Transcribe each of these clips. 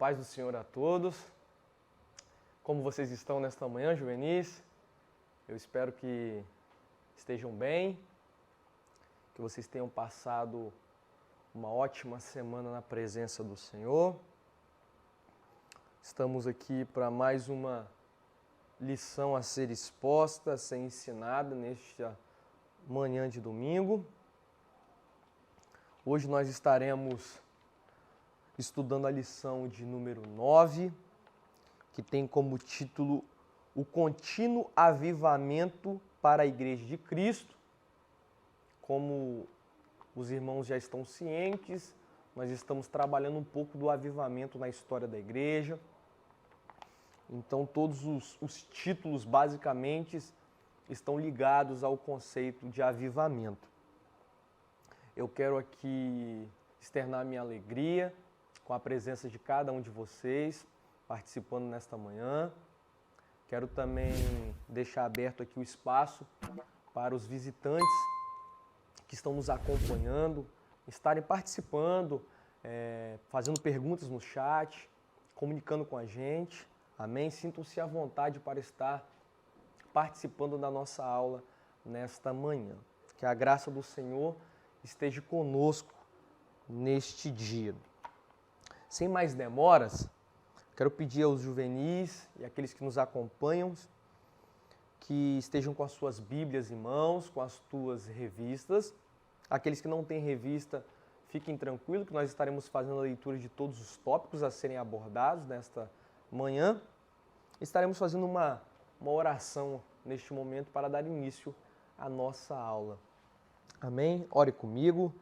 paz do Senhor a todos. Como vocês estão nesta manhã, juvenis? Eu espero que estejam bem, que vocês tenham passado uma ótima semana na presença do Senhor. Estamos aqui para mais uma lição a ser exposta, a ser ensinada nesta manhã de domingo. Hoje nós estaremos estudando a lição de número 9, que tem como título O Contínuo Avivamento para a Igreja de Cristo. Como os irmãos já estão cientes, nós estamos trabalhando um pouco do avivamento na história da igreja. Então todos os títulos basicamente estão ligados ao conceito de avivamento. Eu quero aqui externar minha alegria com a presença de cada um de vocês participando nesta manhã. Quero também deixar aberto aqui o espaço para os visitantes que estão nos acompanhando, estarem participando, fazendo perguntas no chat, comunicando com a gente. Amém? Sintam-se à vontade para estar participando da nossa aula nesta manhã. Que a graça do Senhor esteja conosco neste dia. Sem mais demoras, quero pedir aos juvenis e àqueles que nos acompanham que estejam com as suas Bíblias em mãos, com as suas revistas. Aqueles que não têm revista, fiquem tranquilos que nós estaremos fazendo a leitura de todos os tópicos a serem abordados nesta manhã. Estaremos fazendo uma oração neste momento para dar início à nossa aula. Amém? Ore comigo.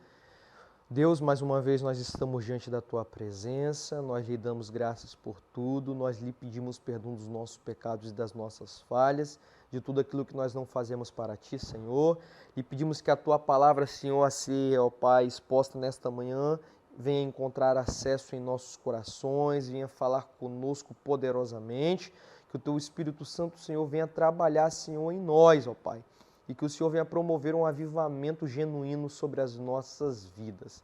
Deus, mais uma vez nós estamos diante da Tua presença, nós lhe damos graças por tudo, nós lhe pedimos perdão dos nossos pecados e das nossas falhas, de tudo aquilo que nós não fazemos para Ti, Senhor, e pedimos que a Tua palavra, Senhor, a ser, ó Pai, exposta nesta manhã, venha encontrar acesso em nossos corações, venha falar conosco poderosamente, que o Teu Espírito Santo, Senhor, venha trabalhar, Senhor, em nós, ó Pai, e que o Senhor venha promover um avivamento genuíno sobre as nossas vidas.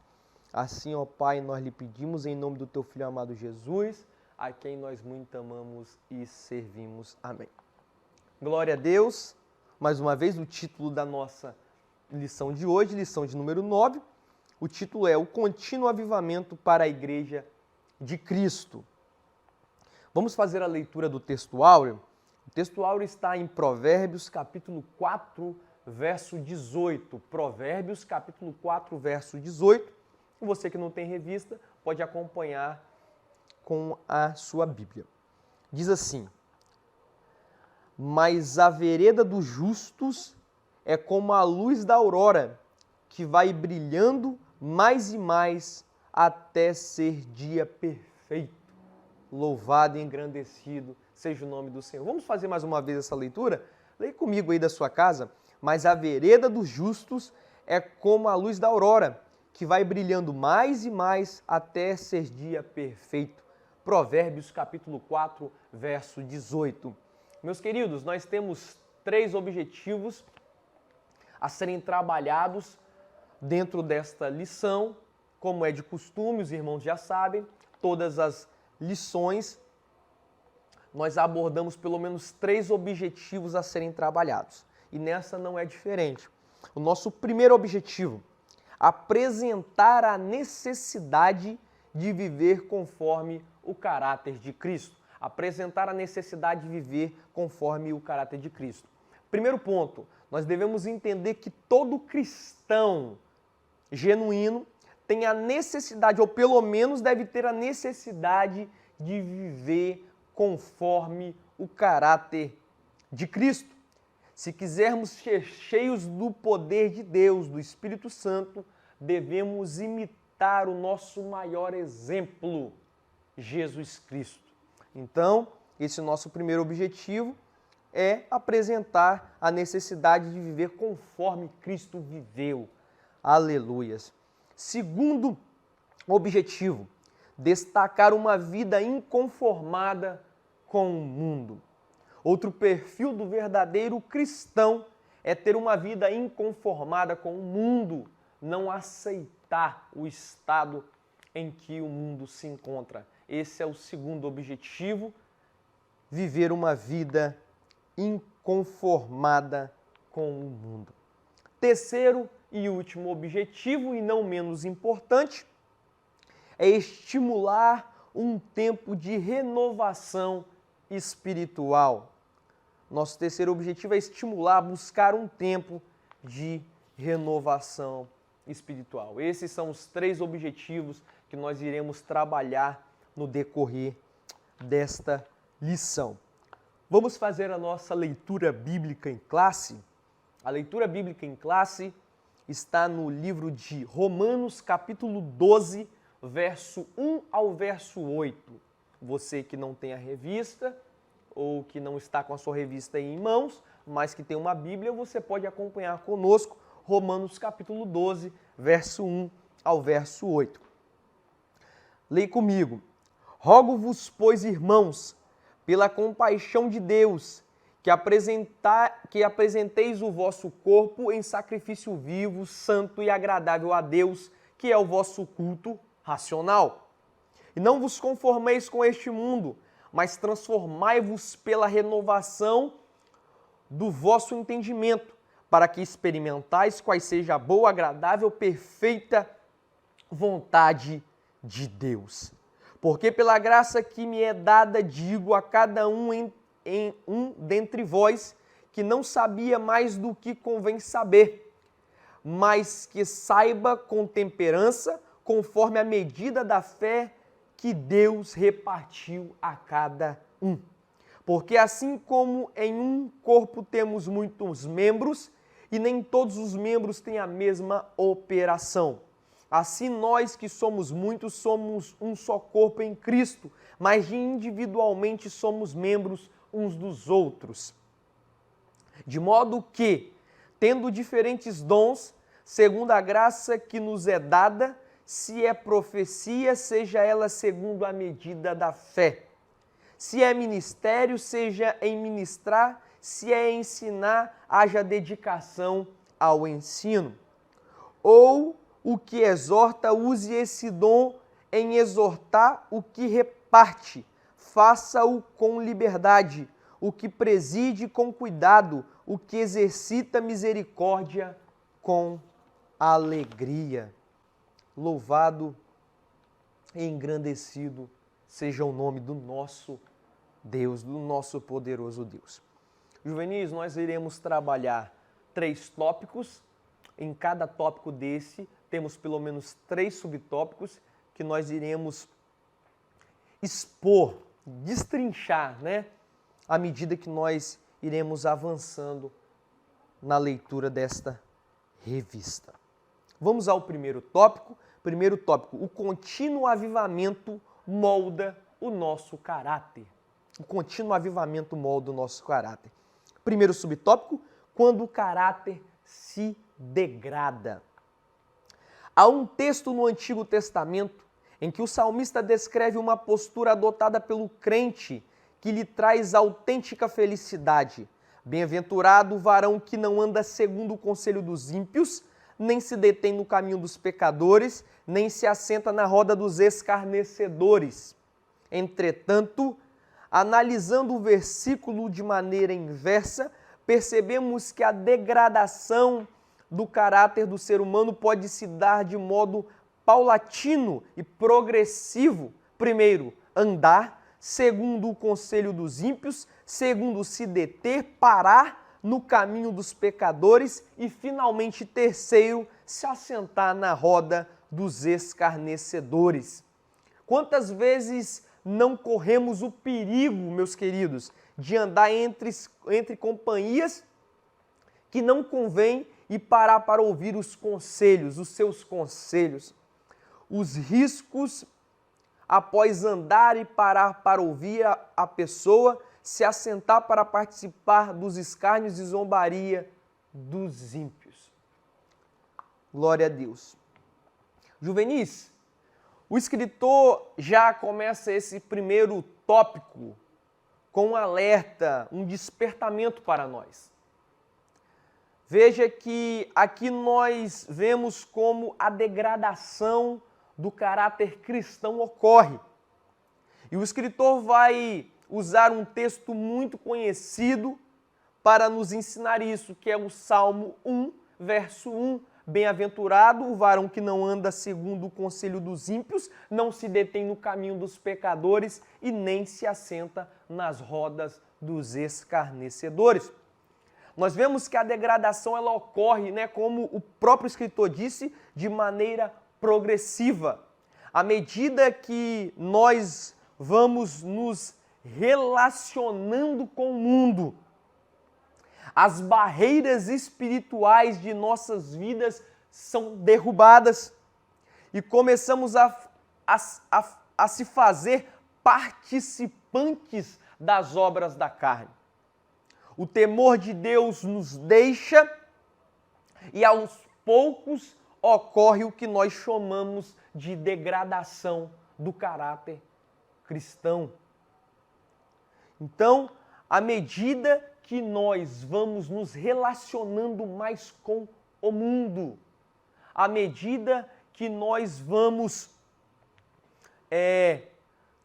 Assim, ó Pai, nós lhe pedimos em nome do Teu Filho amado Jesus, a quem nós muito amamos e servimos. Amém. Glória a Deus. Mais uma vez, o título da nossa lição de hoje, lição de número 9, o título é O Contínuo Avivamento para a Igreja de Cristo. Vamos fazer a leitura do texto áureo. O texto áureo está em Provérbios, capítulo 4, verso 18. Provérbios, capítulo 4, verso 18. E você que não tem revista, pode acompanhar com a sua Bíblia. Diz assim: Mas a vereda dos justos é como a luz da aurora, que vai brilhando mais e mais até ser dia perfeito. Louvado e engrandecido seja o nome do Senhor. Vamos fazer mais uma vez essa leitura? Leia comigo aí da sua casa. Mas a vereda dos justos é como a luz da aurora, que vai brilhando mais e mais até ser dia perfeito. Provérbios capítulo 4, verso 18. Meus queridos, nós temos 3 objetivos a serem trabalhados dentro desta lição. Como é de costume, os irmãos já sabem, todas as lições, nós abordamos pelo menos 3 objetivos a serem trabalhados. E nessa não é diferente. O nosso primeiro objetivo, apresentar a necessidade de viver conforme o caráter de Cristo. Apresentar a necessidade de viver conforme o caráter de Cristo. Primeiro ponto, nós devemos entender que todo cristão genuíno tem a necessidade, ou pelo menos deve ter a necessidade de viver conforme o caráter de Cristo. Se quisermos ser cheios do poder de Deus, do Espírito Santo, devemos imitar o nosso maior exemplo, Jesus Cristo. Então, esse nosso primeiro objetivo é apresentar a necessidade de viver conforme Cristo viveu. Aleluias. Segundo objetivo, destacar uma vida inconformada com o mundo. Outro perfil do verdadeiro cristão é ter uma vida inconformada com o mundo, não aceitar o estado em que o mundo se encontra. Esse é o segundo objetivo, viver uma vida inconformada com o mundo. Terceiro e último objetivo, e não menos importante, é estimular um tempo de renovação espiritual. Nosso terceiro objetivo é estimular, buscar um tempo de renovação espiritual. Esses são os três objetivos que nós iremos trabalhar no decorrer desta lição. Vamos fazer a nossa leitura bíblica em classe? A leitura bíblica em classe está no livro de Romanos, capítulo 12, verso 1 ao verso 8. Você que não tem a revista ou que não está com a sua revista aí em mãos, mas que tem uma Bíblia, você pode acompanhar conosco Romanos, capítulo 12, verso 1 ao verso 8. Leia comigo. Rogo-vos, pois, irmãos, pela compaixão de Deus, que apresenteis o vosso corpo em sacrifício vivo, santo e agradável a Deus, que é o vosso culto racional. E não vos conformeis com este mundo, mas transformai-vos pela renovação do vosso entendimento, para que experimentais quais seja a boa, agradável, perfeita vontade de Deus. Porque pela graça que me é dada, digo a cada um um dentre vós, que não sabia mais do que convém saber, mas que saiba com temperança, conforme a medida da fé que Deus repartiu a cada um. Porque assim como em um corpo temos muitos membros, e nem todos os membros têm a mesma operação. Assim nós que somos muitos, somos um só corpo em Cristo, mas individualmente somos membros uns dos outros. De modo que, tendo diferentes dons, segundo a graça que nos é dada, se é profecia, seja ela segundo a medida da fé. Se é ministério, seja em ministrar, se é ensinar, haja dedicação ao ensino. Ou o que exorta, use esse dom em exortar o que reparte, faça-o com liberdade, o que preside com cuidado, o que exercita misericórdia com alegria. Louvado e engrandecido seja o nome do nosso Deus, do nosso poderoso Deus. Juvenis, nós iremos trabalhar 3 tópicos. Em cada tópico desse, temos pelo menos 3 subtópicos que nós iremos expor, destrinchar, né? À medida que nós iremos avançando na leitura desta revista. Vamos ao primeiro tópico. Primeiro tópico, o contínuo avivamento molda o nosso caráter. O contínuo avivamento molda o nosso caráter. Primeiro subtópico, quando o caráter se degrada. Há um texto no Antigo Testamento em que o salmista descreve uma postura adotada pelo crente que lhe traz autêntica felicidade. Bem-aventurado o varão que não anda segundo o conselho dos ímpios, nem se detém no caminho dos pecadores, nem se assenta na roda dos escarnecedores. Entretanto, analisando o versículo de maneira inversa, percebemos que a degradação do caráter do ser humano pode se dar de modo paulatino e progressivo. Primeiro, andar. Segundo, o conselho dos ímpios. Segundo, se deter, parar no caminho dos pecadores. E, finalmente, terceiro, se assentar na roda dos escarnecedores. Quantas vezes não corremos o perigo, meus queridos, de andar entre companhias que não convém e parar para ouvir os conselhos, os seus conselhos. Os riscos após andar e parar para ouvir a pessoa, se assentar para participar dos escárnios e zombaria dos ímpios. Glória a Deus. Juvenis, o escritor já começa esse primeiro tópico com um alerta, um despertamento para nós. Veja que aqui nós vemos como a degradação do caráter cristão ocorre. E o escritor vai usar um texto muito conhecido para nos ensinar isso, que é o Salmo 1, verso 1. Bem-aventurado o varão que não anda segundo o conselho dos ímpios, não se detém no caminho dos pecadores e nem se assenta nas rodas dos escarnecedores. Nós vemos que a degradação ela ocorre, como o próprio escritor disse, de maneira progressiva. À medida que nós vamos nos relacionando com o mundo, as barreiras espirituais de nossas vidas são derrubadas e começamos a se fazer participantes das obras da carne. O temor de Deus nos deixa e aos poucos ocorre o que nós chamamos de degradação do caráter cristão. Então, à medida que nós vamos nos relacionando mais com o mundo, à medida que nós vamos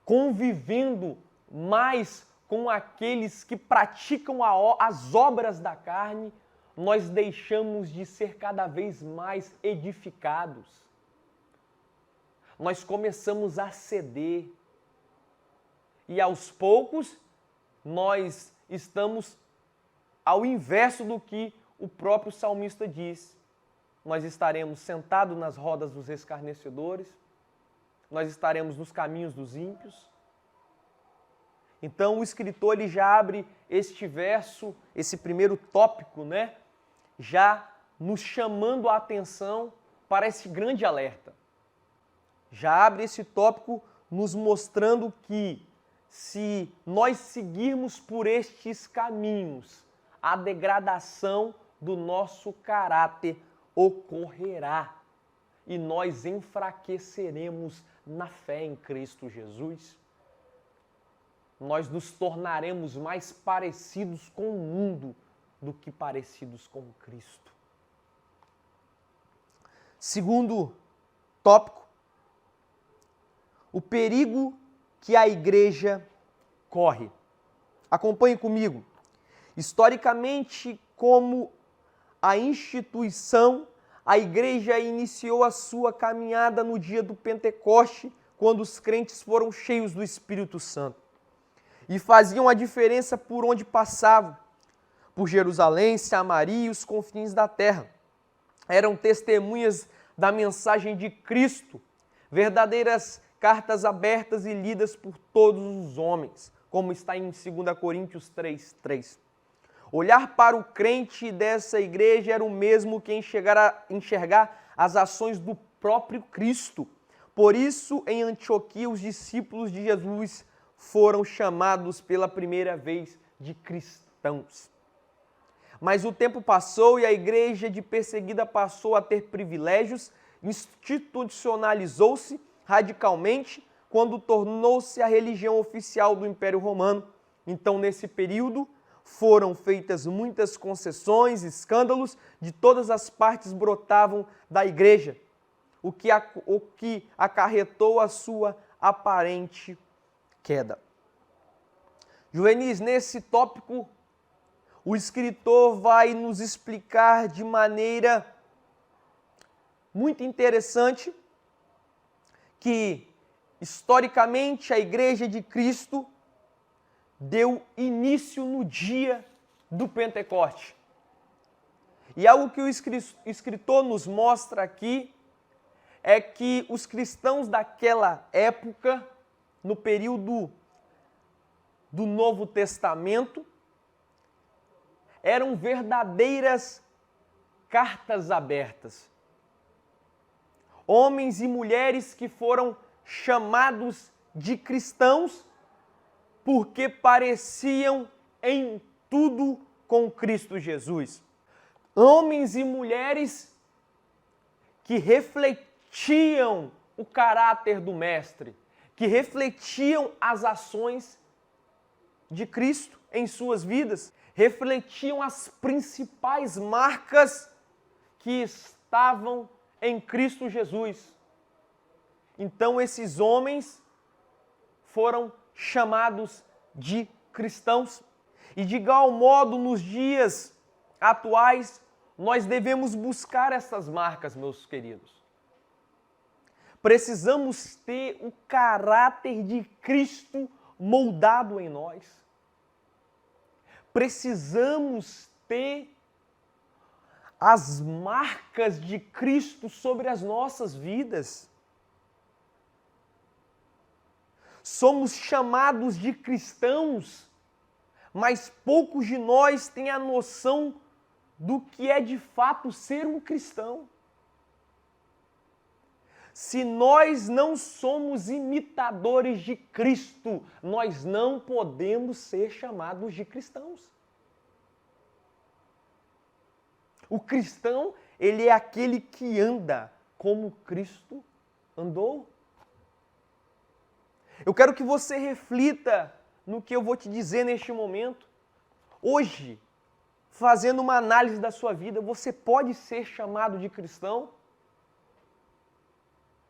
convivendo mais com aqueles que praticam as obras da carne, nós deixamos de ser cada vez mais edificados. Nós começamos a ceder e aos poucos nós estamos ao inverso do que o próprio salmista diz. Nós estaremos sentados nas rodas dos escarnecedores, nós estaremos nos caminhos dos ímpios. Então o escritor ele já abre este verso, esse primeiro tópico, já nos chamando a atenção para esse grande alerta. Já abre esse tópico nos mostrando que se nós seguirmos por estes caminhos, a degradação do nosso caráter ocorrerá e nós enfraqueceremos na fé em Cristo Jesus. Nós nos tornaremos mais parecidos com o mundo do que parecidos com Cristo. Segundo tópico, o perigo que a igreja corre. Acompanhe comigo. Historicamente, como a instituição, a igreja iniciou a sua caminhada no dia do Pentecoste, quando os crentes foram cheios do Espírito Santo. E faziam a diferença por onde passavam, por Jerusalém, Samaria e os confins da terra. Eram testemunhas da mensagem de Cristo, verdadeiras cartas abertas e lidas por todos os homens, como está em 2 Coríntios 3:3. Olhar para o crente dessa igreja era o mesmo que enxergar as ações do próprio Cristo. Por isso, em Antioquia, os discípulos de Jesus foram chamados pela primeira vez de cristãos. Mas o tempo passou e a igreja de perseguida passou a ter privilégios, institucionalizou-se radicalmente quando tornou-se a religião oficial do Império Romano. Então, nesse período, foram feitas muitas concessões, escândalos, de todas as partes brotavam da igreja, o que acarretou a sua aparente queda. Juvenis, nesse tópico, o escritor vai nos explicar de maneira muito interessante que, historicamente, a Igreja de Cristo deu início no dia do Pentecoste. E algo que o escritor nos mostra aqui é que os cristãos daquela época, no período do Novo Testamento, eram verdadeiras cartas abertas. Homens e mulheres que foram chamados de cristãos porque pareciam em tudo com Cristo Jesus. Homens e mulheres que refletiam o caráter do Mestre, que refletiam as ações de Cristo em suas vidas, refletiam as principais marcas que estavam em Cristo Jesus. Então esses homens foram chamados de cristãos. E de igual modo, nos dias atuais, nós devemos buscar essas marcas, meus queridos. Precisamos ter o caráter de Cristo moldado em nós. Precisamos ter as marcas de Cristo sobre as nossas vidas. Somos chamados de cristãos, mas poucos de nós têm a noção do que é de fato ser um cristão. Se nós não somos imitadores de Cristo, nós não podemos ser chamados de cristãos. O cristão, ele é aquele que anda como Cristo andou. Eu quero que você reflita no que eu vou te dizer neste momento. Hoje, fazendo uma análise da sua vida, você pode ser chamado de cristão?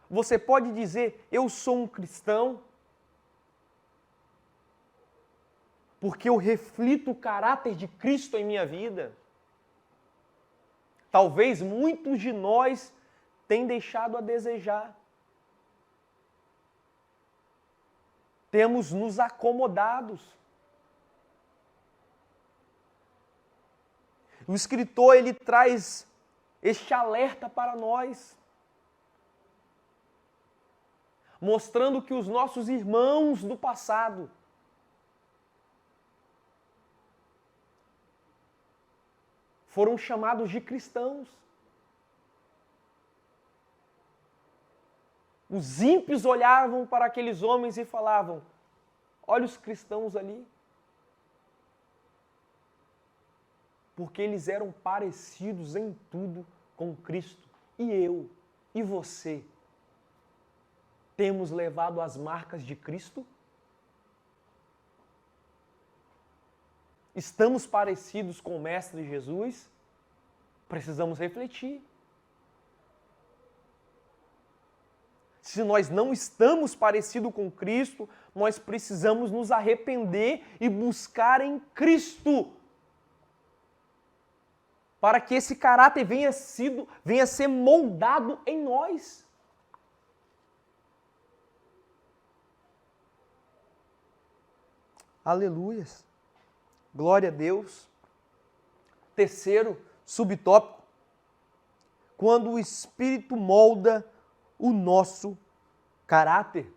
Você pode dizer, eu sou um cristão, porque eu reflito o caráter de Cristo em minha vida? Talvez muitos de nós tenham deixado a desejar. Temos nos acomodados. O escritor, ele traz este alerta para nós, mostrando que os nossos irmãos do passado foram chamados de cristãos. Os ímpios olhavam para aqueles homens e falavam, olha os cristãos ali. Porque eles eram parecidos em tudo com Cristo. E eu, e você, temos levado as marcas de Cristo? Estamos parecidos com o Mestre Jesus? Precisamos refletir. Se nós não estamos parecidos com Cristo, nós precisamos nos arrepender e buscar em Cristo, para que esse caráter venha a ser moldado em nós. Aleluias. Glória a Deus. Terceiro subtópico. Quando o Espírito molda o nosso caráter.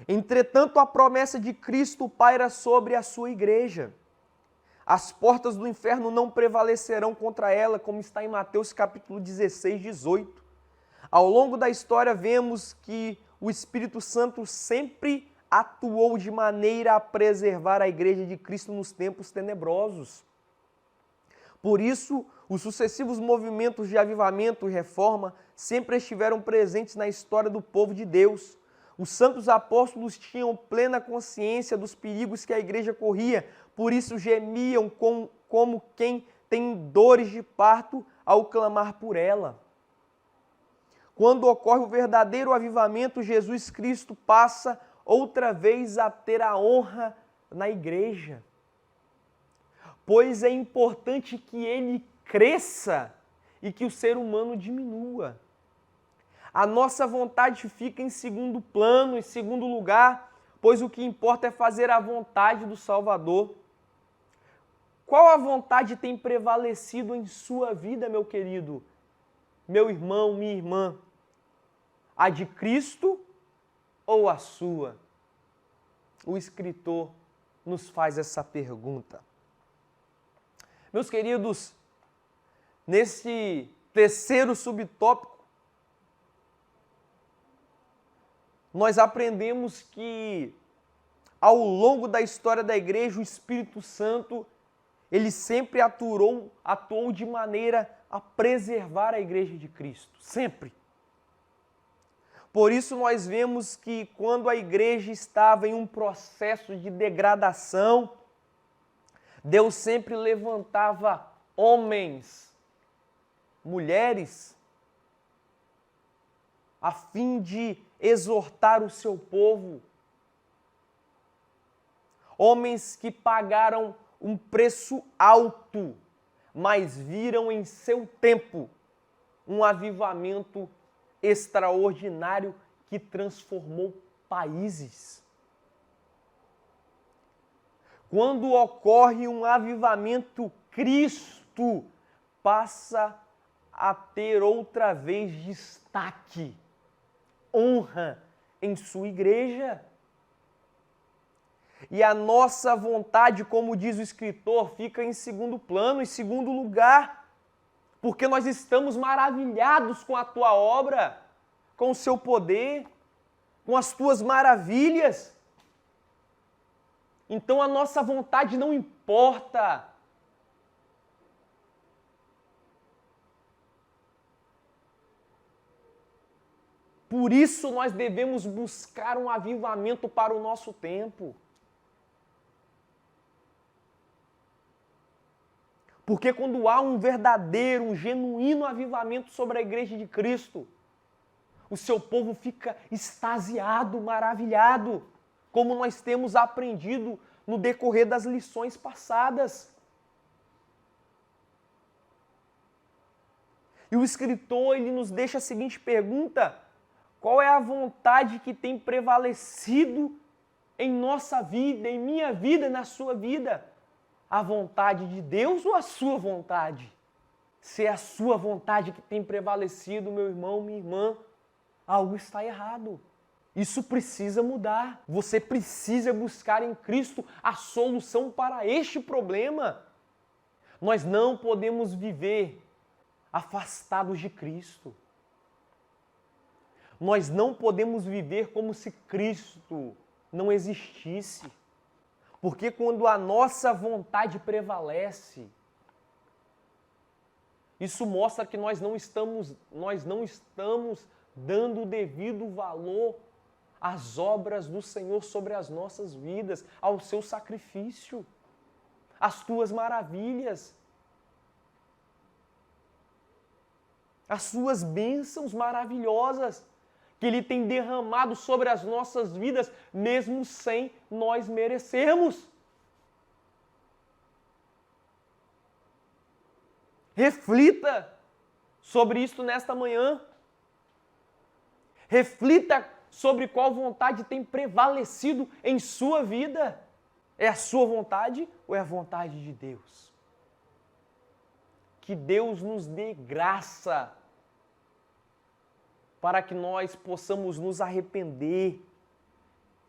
Entretanto, a promessa de Cristo paira sobre a sua igreja. As portas do inferno não prevalecerão contra ela, como está em Mateus capítulo 16, 18. Ao longo da história, vemos que o Espírito Santo sempre atuou de maneira a preservar a igreja de Cristo nos tempos tenebrosos. Por isso, os sucessivos movimentos de avivamento e reforma sempre estiveram presentes na história do povo de Deus. Os santos apóstolos tinham plena consciência dos perigos que a igreja corria, por isso gemiam como quem tem dores de parto ao clamar por ela. Quando ocorre o verdadeiro avivamento, Jesus Cristo passa outra vez a ter a honra na igreja. Pois é importante que ele cresça e que o ser humano diminua. A nossa vontade fica em segundo plano, em segundo lugar, pois o que importa é fazer a vontade do Salvador. Qual a vontade tem prevalecido em sua vida, meu querido, meu irmão, minha irmã? A de Cristo ou a sua? O escritor nos faz essa pergunta. Meus queridos, nesse terceiro subtópico, nós aprendemos que ao longo da história da igreja, o Espírito Santo, ele sempre atuou de maneira a preservar a igreja de Cristo, sempre. Por isso nós vemos que quando a igreja estava em um processo de degradação, Deus sempre levantava homens, mulheres, a fim de exortar o seu povo Homens que pagaram um preço alto, mas viram em seu tempo um avivamento extraordinário que transformou países. Quando ocorre um avivamento, Cristo passa a ter outra vez destaque, honra em sua igreja. E a nossa vontade, como diz o escritor, fica em segundo plano, em segundo lugar, porque nós estamos maravilhados com a tua obra, com o seu poder, com as tuas maravilhas. Então a nossa vontade não importa. Por isso nós devemos buscar um avivamento para o nosso tempo. Porque quando há um verdadeiro, um genuíno avivamento sobre a igreja de Cristo, o seu povo fica extasiado, maravilhado, como nós temos aprendido no decorrer das lições passadas. E o escritor, ele nos deixa a seguinte pergunta: qual é a vontade que tem prevalecido em nossa vida, em minha vida, na sua vida? A vontade de Deus ou a sua vontade? Se é a sua vontade que tem prevalecido, meu irmão, minha irmã, algo está errado. Isso precisa mudar. Você precisa buscar em Cristo a solução para este problema. Nós não podemos viver afastados de Cristo. Nós não podemos viver como se Cristo não existisse. Porque quando a nossa vontade prevalece, isso mostra que nós não estamos dando o devido valor às obras do Senhor sobre as nossas vidas, ao seu sacrifício, às tuas maravilhas, às suas bênçãos maravilhosas que Ele tem derramado sobre as nossas vidas, mesmo sem nós merecermos. Reflita sobre isso nesta manhã. Reflita sobre qual vontade tem prevalecido em sua vida. É a sua vontade ou é a vontade de Deus? Que Deus nos dê graça para que nós possamos nos arrepender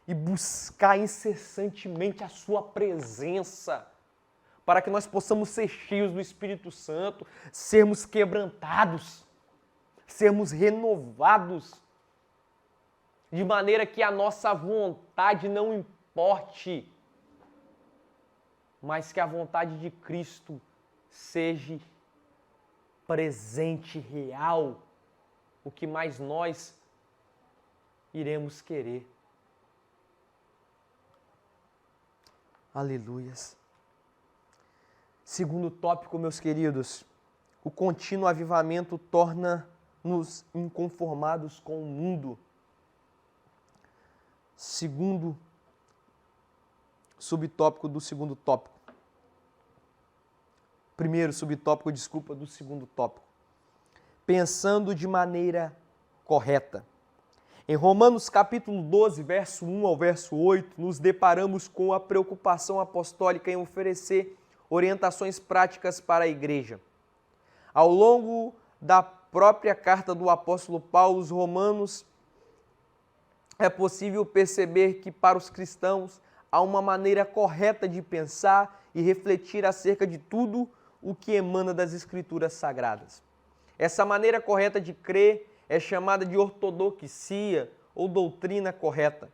e buscar incessantemente a sua presença, para que nós possamos ser cheios do Espírito Santo, sermos quebrantados, sermos renovados, de maneira que a nossa vontade não importe, mas que a vontade de Cristo seja presente, real, o que mais nós iremos querer. Aleluias. Segundo tópico, meus queridos, o contínuo avivamento torna-nos inconformados com o mundo. Segundo subtópico do segundo tópico. Primeiro subtópico, desculpa, do segundo tópico. Pensando de maneira correta. Em Romanos capítulo 12, verso 1 ao verso 8, nos deparamos com a preocupação apostólica em oferecer orientações práticas para a igreja. Ao longo da própria carta do apóstolo Paulo aos Romanos, é possível perceber que para os cristãos há uma maneira correta de pensar e refletir acerca de tudo o que emana das Escrituras Sagradas. Essa maneira correta de crer é chamada de ortodoxia ou doutrina correta.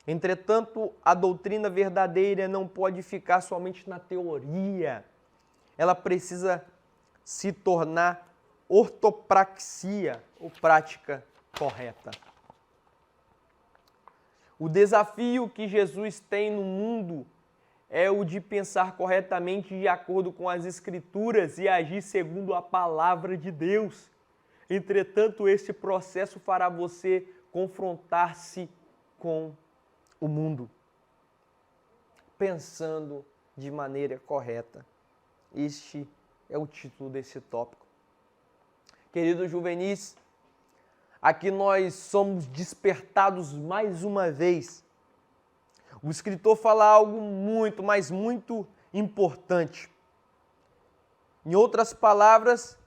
Entretanto, a doutrina verdadeira não pode ficar somente na teoria. Ela precisa se tornar ortopraxia ou prática correta. O desafio que Jesus tem no mundo é o de pensar corretamente de acordo com as Escrituras e agir segundo a palavra de Deus. Entretanto, esse processo fará você confrontar-se com o mundo. pensando de maneira correta. Este é o título desse tópico. Queridos juvenis, aqui nós somos despertados mais uma vez. O escritor fala algo muito, mas muito importante. Em outras palavras,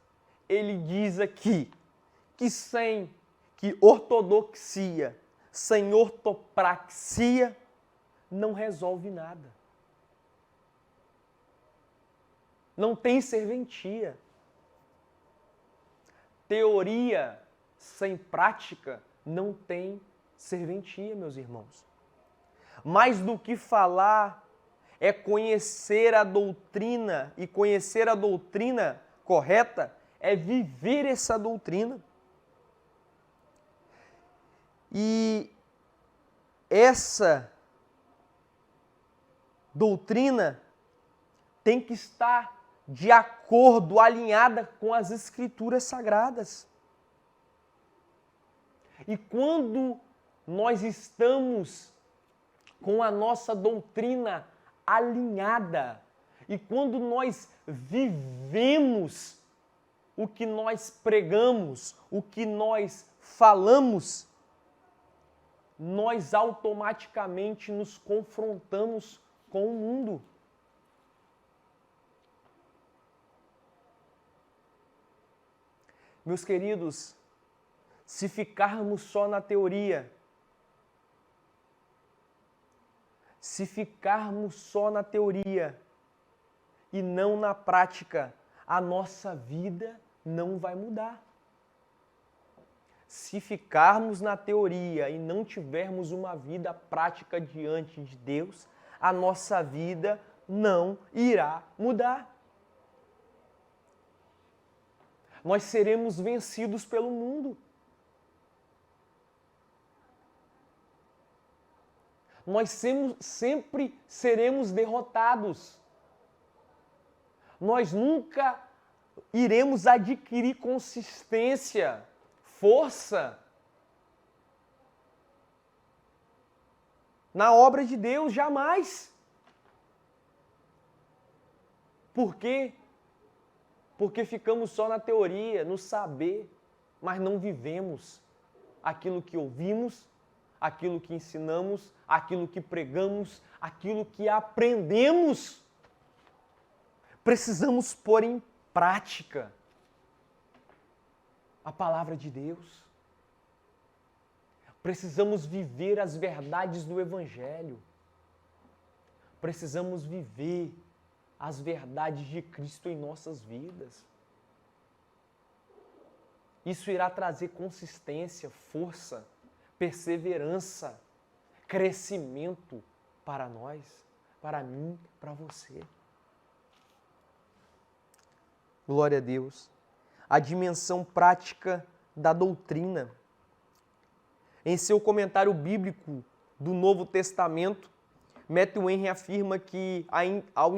ele diz aqui que ortodoxia sem ortopraxia não resolve nada. Não tem serventia. Teoria sem prática não tem serventia, meus irmãos. Mais do que falar, é conhecer a doutrina, e conhecer a doutrina correta é viver essa doutrina. E essa doutrina tem que estar de acordo, alinhada com as Escrituras Sagradas. E quando nós estamos com a nossa doutrina alinhada, e quando nós vivemos o que nós pregamos, o que nós falamos, nós automaticamente nos confrontamos com o mundo. Meus queridos, se ficarmos só na teoria, e não na prática, a nossa vida não vai mudar. Se ficarmos na teoria e não tivermos uma vida prática diante de Deus, a nossa vida não irá mudar. Nós seremos vencidos pelo mundo. Nós sempre seremos derrotados. Nós nunca iremos adquirir consistência, força na obra de Deus, jamais. Por quê? Porque ficamos só na teoria, no saber, mas não vivemos aquilo que ouvimos, aquilo que ensinamos, aquilo que pregamos, aquilo que aprendemos. Precisamos pôr em prática a palavra de Deus. Precisamos viver as verdades do Evangelho. Precisamos viver as verdades de Cristo em nossas vidas. Isso irá trazer consistência, força, perseverança, crescimento para nós, para mim, para você. Glória a Deus. A dimensão prática da doutrina. Em seu comentário bíblico do Novo Testamento, Matthew Henry afirma que ao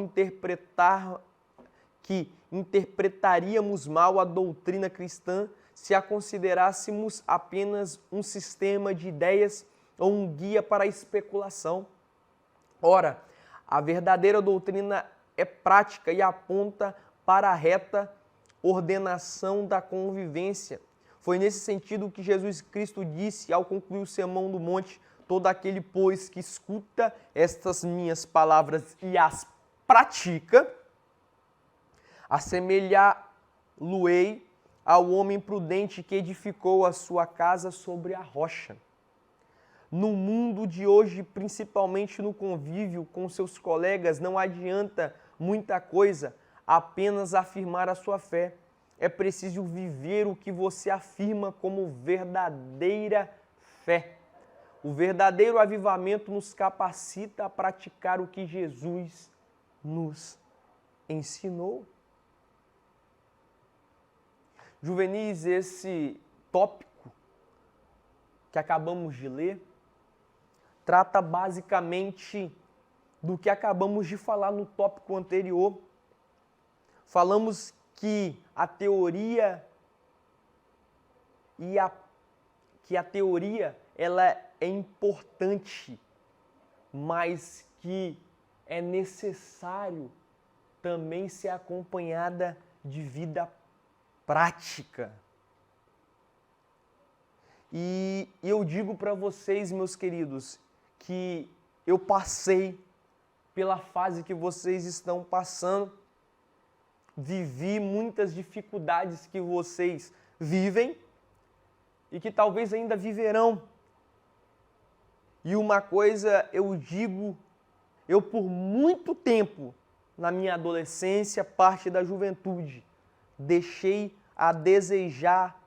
interpretaríamos mal a doutrina cristã se a considerássemos apenas um sistema de ideias ou um guia para a especulação. Ora, a verdadeira doutrina é prática e aponta para a reta ordenação da convivência. Foi nesse sentido que Jesus Cristo disse ao concluir o Sermão do Monte: todo aquele, pois, que escuta estas minhas palavras e as pratica, assemelhá-lo-ei ao homem prudente que edificou a sua casa sobre a rocha. No mundo de hoje, principalmente no convívio com seus colegas, não adianta muita coisa apenas afirmar a sua fé. É preciso viver o que você afirma como verdadeira fé. O verdadeiro avivamento nos capacita a praticar o que Jesus nos ensinou. Juvenis, esse tópico que acabamos de ler trata basicamente do que acabamos de falar no tópico anterior. Falamos que a teoria ela é importante, mas que é necessário também ser acompanhada de vida prática. E eu digo para vocês, meus queridos, que eu passei pela fase que vocês estão passando, vivi muitas dificuldades que vocês vivem e que talvez ainda viverão. E uma coisa eu digo, eu por muito tempo, na minha adolescência, parte da juventude, deixei a desejar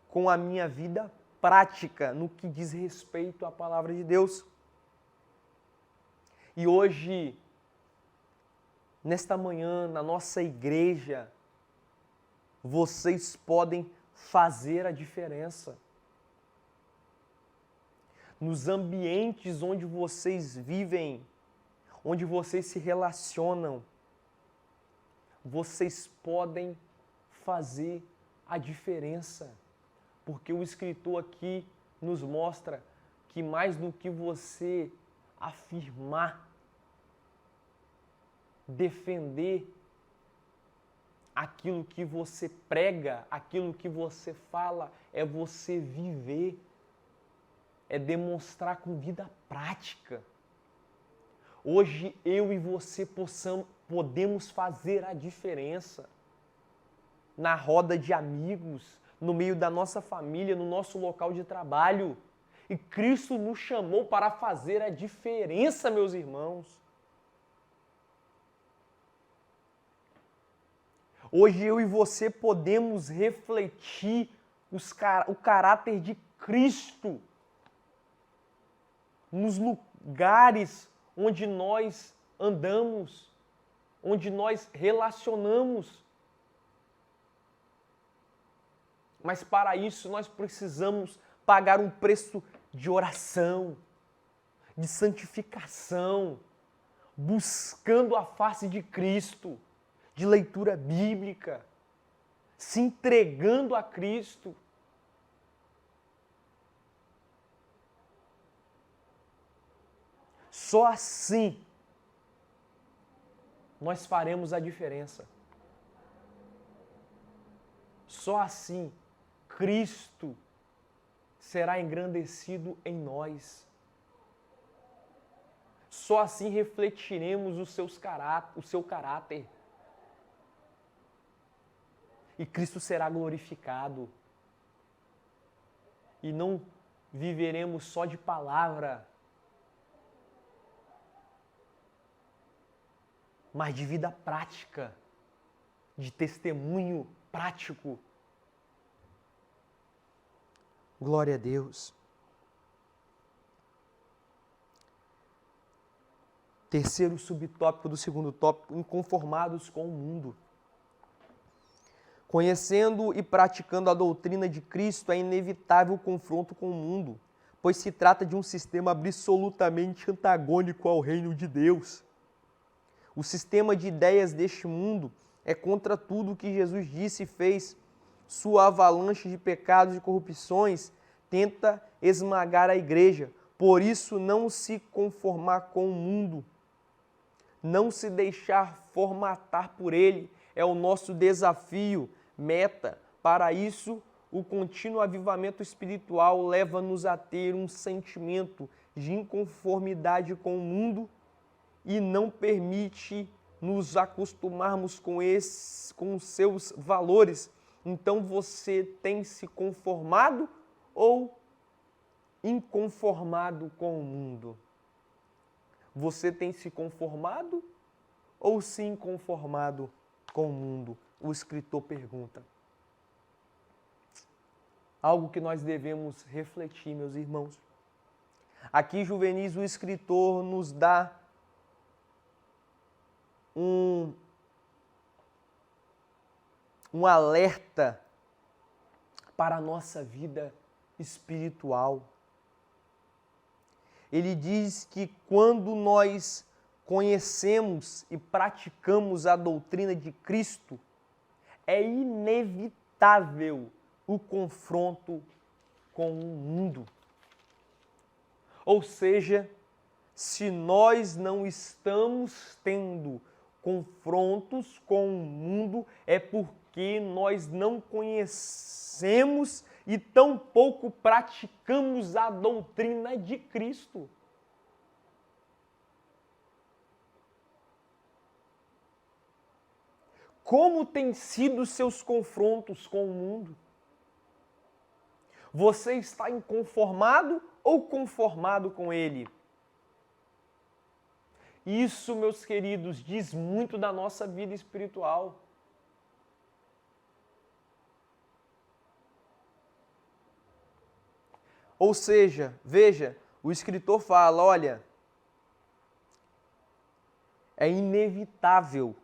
com a minha vida prática no que diz respeito à palavra de Deus. E hoje, nesta manhã, na nossa igreja, vocês podem fazer a diferença. Nos ambientes onde vocês vivem, onde vocês se relacionam, vocês podem fazer a diferença. Porque o escritor aqui nos mostra que mais do que você afirmar, defender aquilo que você prega, aquilo que você fala, é você viver, é demonstrar com vida prática. Hoje eu e você podemos fazer a diferença na roda de amigos, no meio da nossa família, no nosso local de trabalho. E Cristo nos chamou para fazer a diferença, meus irmãos. Hoje eu e você podemos refletir o caráter de Cristo nos lugares onde nós andamos, onde nós relacionamos. Mas para isso nós precisamos pagar um preço de oração, de santificação, buscando a face de Cristo, de leitura bíblica, se entregando a Cristo. Só assim nós faremos a diferença. Só assim Cristo será engrandecido em nós. Só assim refletiremos o seu caráter. E Cristo será glorificado. E não viveremos só de palavra, mas de vida prática, de testemunho prático. Glória a Deus. Terceiro subtópico do segundo tópico, inconformados com o mundo. Conhecendo e praticando a doutrina de Cristo, é inevitável o confronto com o mundo, pois se trata de um sistema absolutamente antagônico ao reino de Deus. O sistema de ideias deste mundo é contra tudo o que Jesus disse e fez. Sua avalanche de pecados e corrupções tenta esmagar a igreja. Por isso, não se conformar com o mundo, não se deixar formatar por ele, é o nosso desafio, meta. Para isso, o contínuo avivamento espiritual leva-nos a ter um sentimento de inconformidade com o mundo e não permite nos acostumarmos com os seus valores. Então você tem se conformado ou inconformado com o mundo? Você tem se conformado ou se inconformado com o mundo? O escritor pergunta. Algo que nós devemos refletir, meus irmãos. Aqui, Juvenis, o escritor nos dá um alerta para a nossa vida espiritual. Ele diz que quando nós conhecemos e praticamos a doutrina de Cristo, é inevitável o confronto com o mundo. Ou seja, se nós não estamos tendo confrontos com o mundo, é porque nós não conhecemos e tampouco praticamos a doutrina de Cristo. Como têm sido seus confrontos com o mundo? Você está inconformado ou conformado com ele? Isso, meus queridos, diz muito da nossa vida espiritual. Ou seja, veja, o escritor fala, olha, é inevitável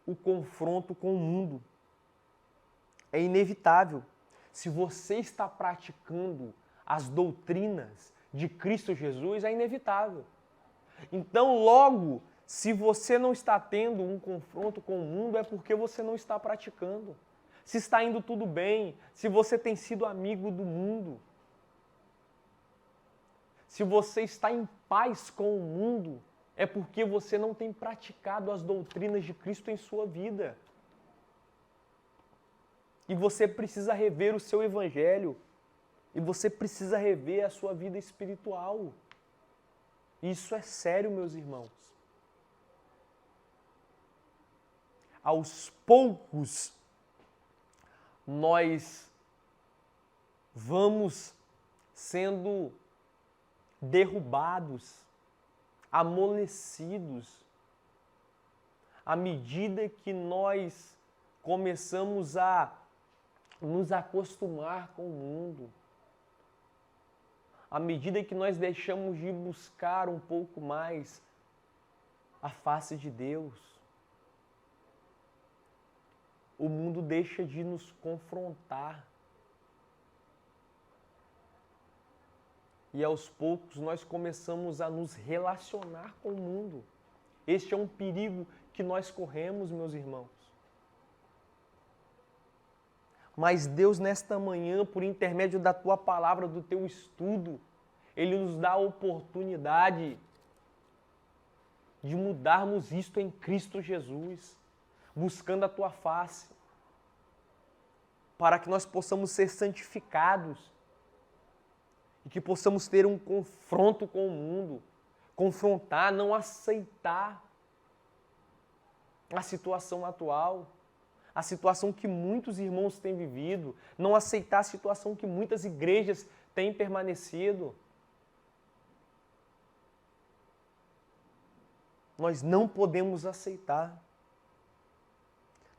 o confronto com o mundo. É inevitável. Se você está praticando as doutrinas de Cristo Jesus, é inevitável. Então, logo, se você não está tendo um confronto com o mundo, é porque você não está praticando. Se está indo tudo bem, se você tem sido amigo do mundo, se você está em paz com o mundo, é porque você não tem praticado as doutrinas de Cristo em sua vida. E você precisa rever o seu evangelho. E você precisa rever a sua vida espiritual. Isso é sério, meus irmãos. Aos poucos, nós vamos sendo derrubados, amolecidos, à medida que nós começamos a nos acostumar com o mundo, à medida que nós deixamos de buscar um pouco mais a face de Deus, o mundo deixa de nos confrontar. E aos poucos nós começamos a nos relacionar com o mundo. Este é um perigo que nós corremos, meus irmãos. Mas Deus, nesta manhã, por intermédio da tua palavra, do teu estudo, Ele nos dá a oportunidade de mudarmos isto em Cristo Jesus, buscando a tua face, para que nós possamos ser santificados e que possamos ter um confronto com o mundo, confrontar, não aceitar a situação atual, a situação que muitos irmãos têm vivido, não aceitar a situação que muitas igrejas têm permanecido. Nós não podemos aceitar.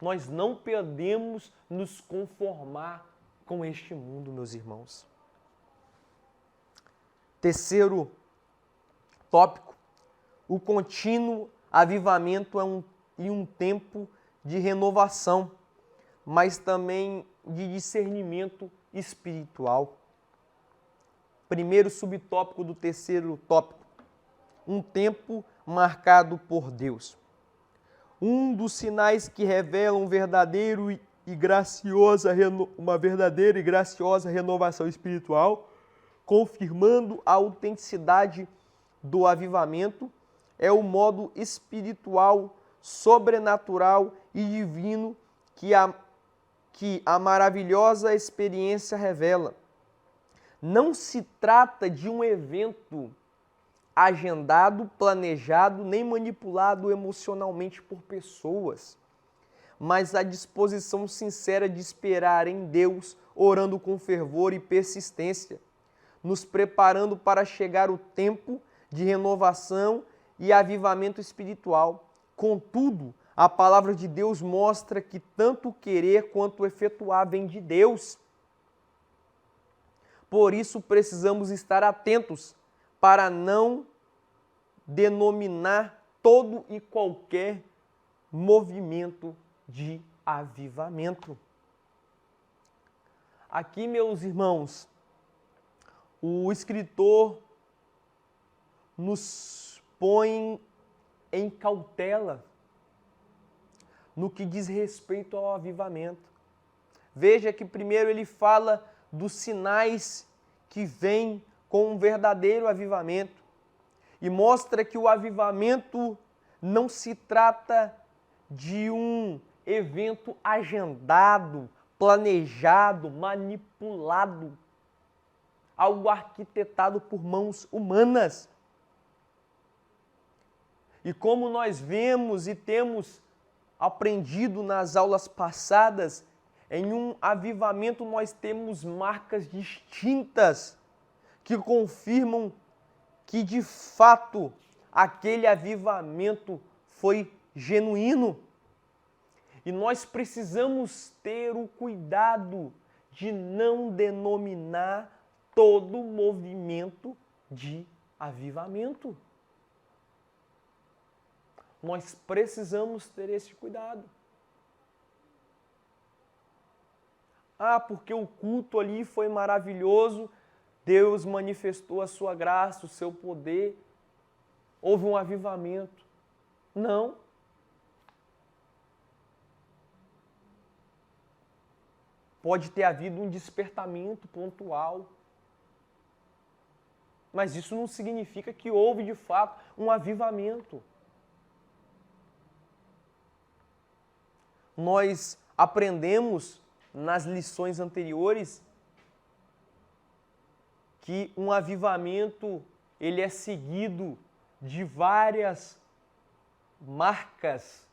Nós não podemos nos conformar com este mundo, meus irmãos. Terceiro tópico, o contínuo avivamento é um tempo de renovação, mas também de discernimento espiritual. Primeiro subtópico do terceiro tópico, um tempo marcado por Deus. Um dos sinais que revelam uma verdadeira e graciosa renovação espiritual, confirmando a autenticidade do avivamento, é o modo espiritual, sobrenatural e divino que a maravilhosa experiência revela. Não se trata de um evento agendado, planejado, nem manipulado emocionalmente por pessoas, mas a disposição sincera de esperar em Deus, orando com fervor e persistência, nos preparando para chegar o tempo de renovação e avivamento espiritual. Contudo, a palavra de Deus mostra que tanto o querer quanto o efetuar vem de Deus. Por isso, precisamos estar atentos para não denominar todo e qualquer movimento de avivamento. Aqui, meus irmãos, o escritor nos põe em cautela no que diz respeito ao avivamento. Veja que primeiro ele fala dos sinais que vêm com um verdadeiro avivamento. e mostra que o avivamento não se trata de um evento agendado, planejado, manipulado, algo arquitetado por mãos humanas. E como nós vemos e temos aprendido nas aulas passadas, em um avivamento nós temos marcas distintas que confirmam que de fato aquele avivamento foi genuíno. E nós precisamos ter o cuidado de não denominar todo movimento de avivamento. Nós precisamos ter esse cuidado. Ah, porque o culto ali foi maravilhoso, Deus manifestou a sua graça, o seu poder, houve um avivamento. Não. Pode ter havido um despertamento pontual, mas isso não significa que houve de fato um avivamento. Nós aprendemos nas lições anteriores que um avivamento ele é seguido de várias marcas,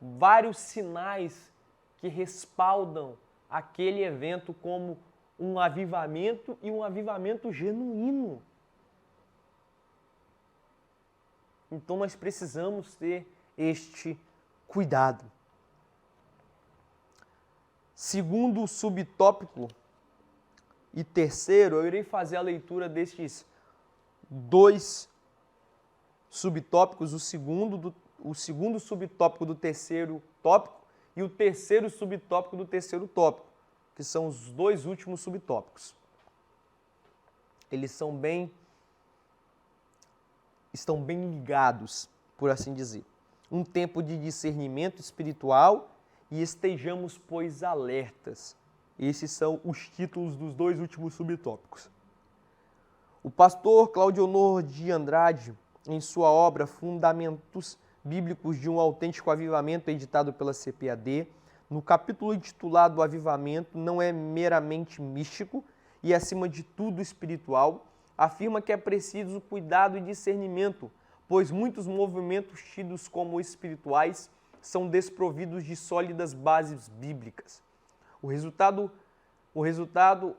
vários sinais que respaldam aquele evento como um avivamento e um avivamento genuíno. Então nós precisamos ter este cuidado. Segundo subtópico e terceiro, eu irei fazer a leitura destes dois subtópicos, o segundo subtópico do terceiro tópico e o terceiro subtópico do terceiro tópico, que são os dois últimos subtópicos. Eles estão bem ligados, por assim dizer. Um tempo de discernimento espiritual e estejamos, pois, alertas. Esses são os títulos dos dois últimos subtópicos. O pastor Claudionor de Andrade, em sua obra Fundamentos Bíblicos de um Autêntico Avivamento, editado pela CPAD, no capítulo intitulado Avivamento, não é meramente místico e, acima de tudo, espiritual, afirma que é preciso cuidado e discernimento, pois muitos movimentos tidos como espirituais são desprovidos de sólidas bases bíblicas. O resultado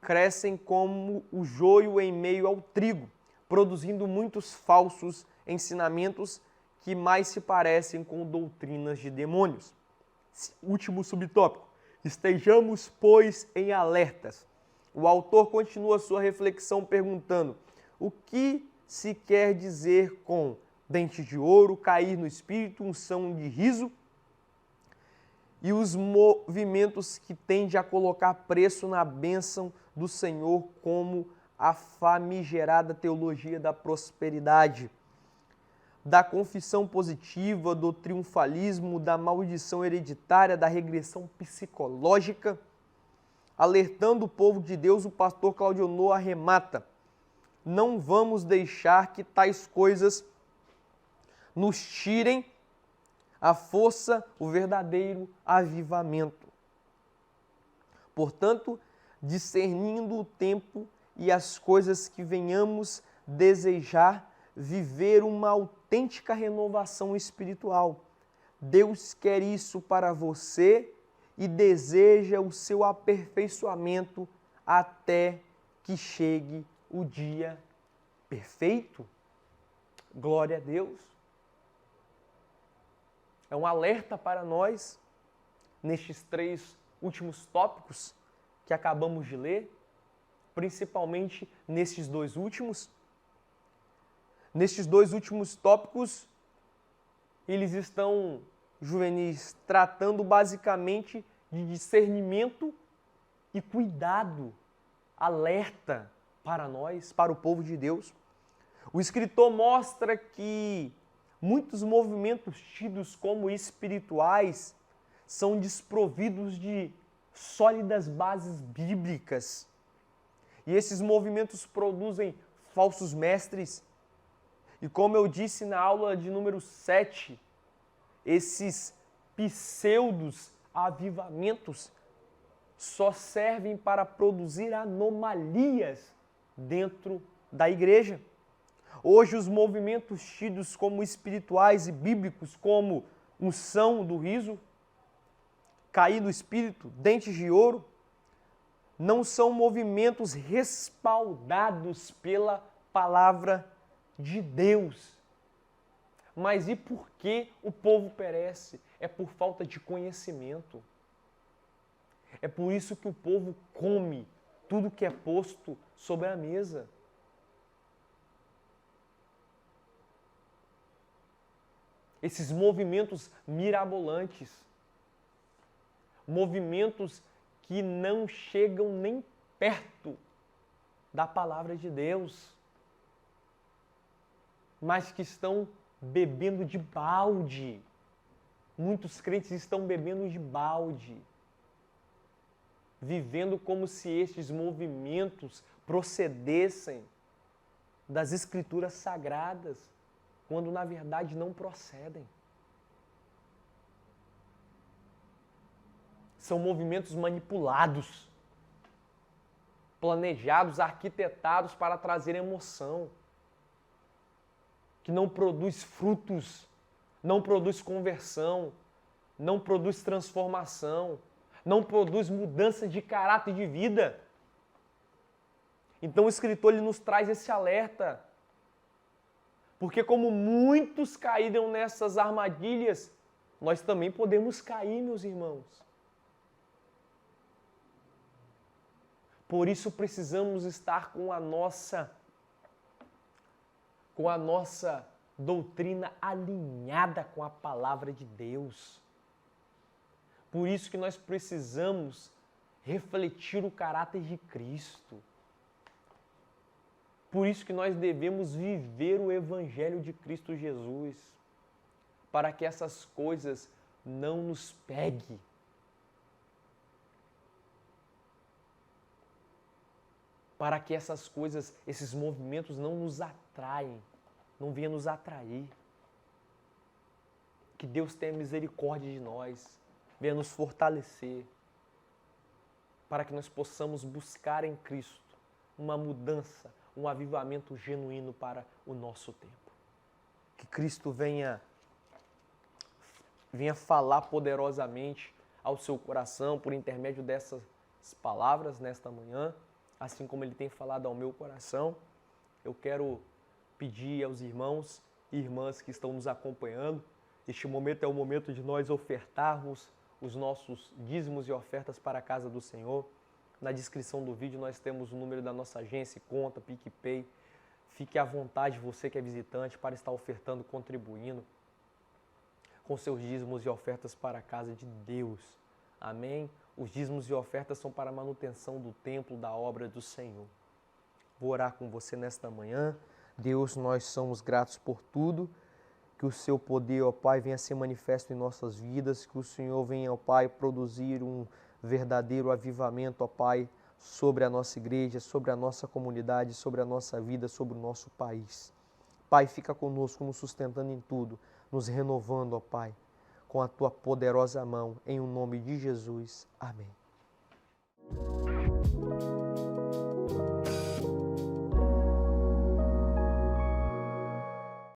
crescem como o joio em meio ao trigo, produzindo muitos falsos ensinamentos que mais se parecem com doutrinas de demônios. Último subtópico. Estejamos, pois, em alertas. O autor continua sua reflexão perguntando: o que se quer dizer com dentes de ouro, cair no espírito, unção de riso e os movimentos que tendem a colocar preço na bênção do Senhor, como a famigerada teologia da prosperidade, da confissão positiva, do triunfalismo, da maldição hereditária, da regressão psicológica. Alertando o povo de Deus, o pastor Claudionor arremata: não vamos deixar que tais coisas nos tirem a força, o verdadeiro avivamento. Portanto, discernindo o tempo e as coisas que venhamos desejar, viver uma autêntica renovação espiritual. Deus quer isso para você e deseja o seu aperfeiçoamento até que chegue o dia perfeito. Glória a Deus. É um alerta para nós, nestes três últimos tópicos que acabamos de ler, principalmente nestes dois últimos. Nestes dois últimos tópicos, eles estão, juvenis, tratando basicamente de discernimento e cuidado, alerta para nós, para o povo de Deus. O escritor mostra que muitos movimentos tidos como espirituais são desprovidos de sólidas bases bíblicas. E esses movimentos produzem falsos mestres, E como eu disse na aula de número 7, esses pseudos avivamentos só servem para produzir anomalias dentro da igreja. Hoje os movimentos tidos como espirituais e bíblicos, como unção do riso, cair do espírito, dentes de ouro, não são movimentos respaldados pela palavra de Deus. Mas e por que o povo perece? É por falta de conhecimento. É por isso que o povo come tudo que é posto sobre a mesa. Esses movimentos mirabolantes, movimentos que não chegam nem perto da palavra de Deus, mas que estão bebendo de balde. Muitos crentes estão bebendo de balde, vivendo como se estes movimentos procedessem das Escrituras Sagradas, quando na verdade não procedem. São movimentos manipulados, planejados, arquitetados para trazer emoção, que não produz frutos, não produz conversão, não produz transformação, não produz mudança de caráter de vida. Então o escritor ele nos traz esse alerta. Porque como muitos caíram nessas armadilhas, nós também podemos cair, meus irmãos. Por isso precisamos estar com a nossa doutrina alinhada com a palavra de Deus. Por isso que nós precisamos refletir o caráter de Cristo. Por isso que nós devemos viver o Evangelho de Cristo Jesus, para que essas coisas não nos peguem. Para que essas coisas, esses movimentos não nos atraem, não venham nos atrair. Que Deus tenha misericórdia de nós, venha nos fortalecer, para que nós possamos buscar em Cristo uma mudança, um avivamento genuíno para o nosso tempo. Que Cristo venha falar poderosamente ao seu coração por intermédio dessas palavras nesta manhã, assim como Ele tem falado ao meu coração. Eu quero pedir aos irmãos e irmãs que estão nos acompanhando, este momento é o momento de nós ofertarmos os nossos dízimos e ofertas para a casa do Senhor. Na descrição do vídeo nós temos o número da nossa agência, conta, PicPay. Fique à vontade, você que é visitante, para estar ofertando, contribuindo com seus dízimos e ofertas para a casa de Deus. Amém? Os dízimos e ofertas são para a manutenção do templo, da obra do Senhor. Vou orar com você nesta manhã. Deus, nós somos gratos por tudo. Que o seu poder, ó Pai, venha ser manifesto em nossas vidas. Que o Senhor venha, ó Pai, produzir um verdadeiro avivamento, ó Pai, sobre a nossa igreja, sobre a nossa comunidade, sobre a nossa vida, sobre o nosso país. Pai, fica conosco, nos sustentando em tudo, nos renovando, ó Pai, com a Tua poderosa mão, em o nome de Jesus. Amém.